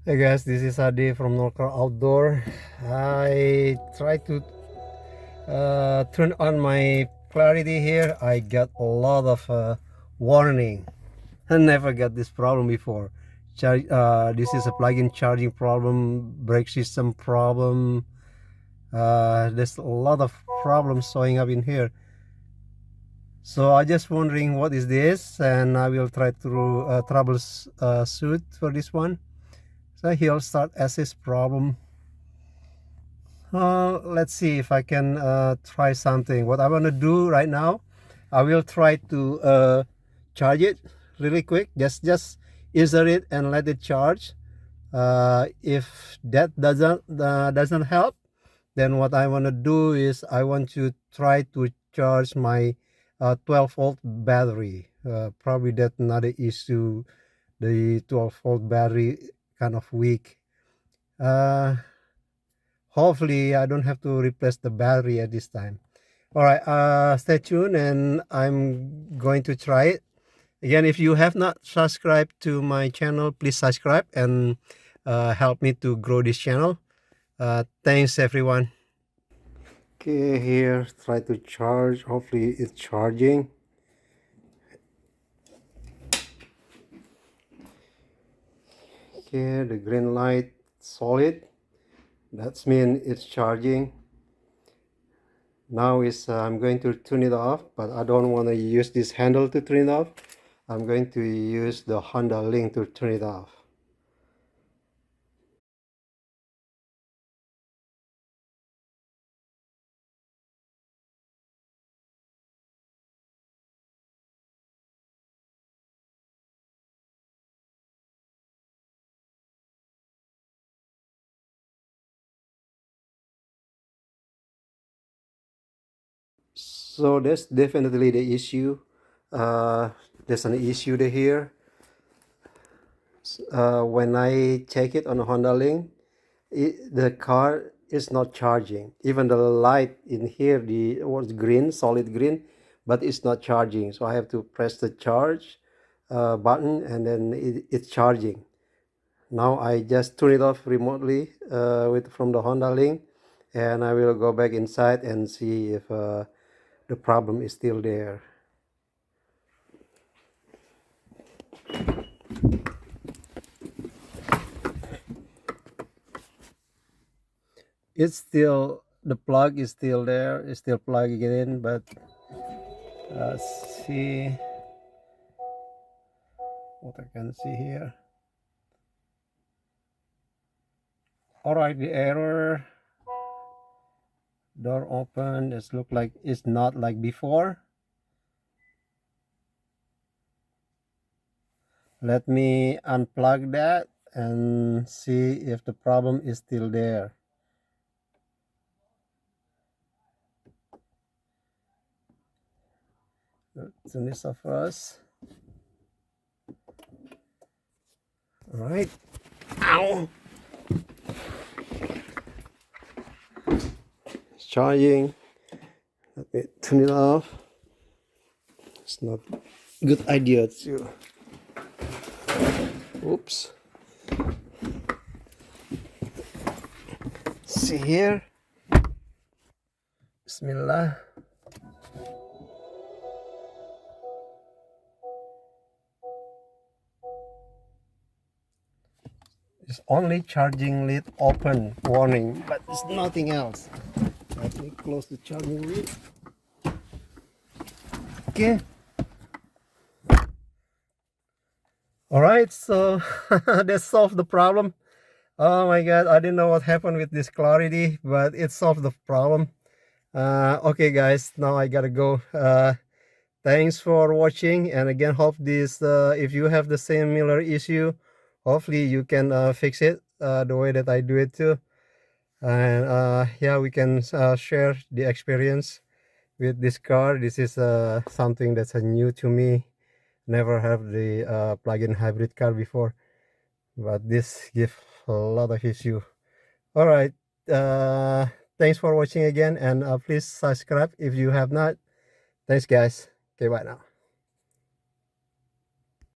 Hey guys, this is Adi from Norcar Outdoor. I tried to turn on my clarity here. I got a lot of warning. I never got this problem before. This is a plug-in charging problem, brake system problem. There's a lot of problems showing up in here. So I just wondering what is this, and I will try to troubleshoot for this one. So he'll start as his problem. Let's see if I can try something. What I want to do right now, I will try to charge it really quick. Just insert it and let it charge. If that doesn't help, then what I want to do is I want to try to charge my 12-volt battery. Probably that's another issue. The 12-volt battery kind of weak. Hopefully I don't have to replace the battery at this time. All right, stay tuned and I'm going to try it. Again, if you have not subscribed to my channel, please subscribe and help me to grow this channel. Thanks everyone. Okay, here, try to charge. Hopefully it's charging. Okay, the green light solid. That's mean it's charging. Now I'm going to turn it off, but I don't want to use this handle to turn it off. I'm going to use the Honda Link to turn it off. So that's definitely the issue. There's an issue here. When I check it on the Honda Link, the car is not charging. Even the light in here, it was green, solid green, but it's not charging. So I have to press the charge button and then it's charging. Now I just turn it off remotely from the Honda Link, and I will go back inside and see if the problem is still there. It's still, the plug is still there, it's still plugging it in, but let's see what I can see here. All right, the error, door open, it looks like it's not like before. Let me unplug that and see if the problem is still there. Turn this off first. All right. Ow! It's charging. Let me turn it off. It's not a good idea to. Oops. See here. Bismillah. It's only charging lid open warning, but it's nothing else. Let me close the charging lid. Okay. All right, so that solved the problem. Oh my god, I didn't know what happened with this clarity, but it solved the problem. Okay guys, now I gotta go. Thanks for watching, and again, hope this if you have the similar issue, hopefully you can fix it the way that I do it too. And yeah, we can share the experience with this car. This is something that's new to me. Never have the plug-in hybrid car before, but this gives a lot of issue. All right, thanks for watching again, and please subscribe if you have not. Thanks guys. Okay, bye now.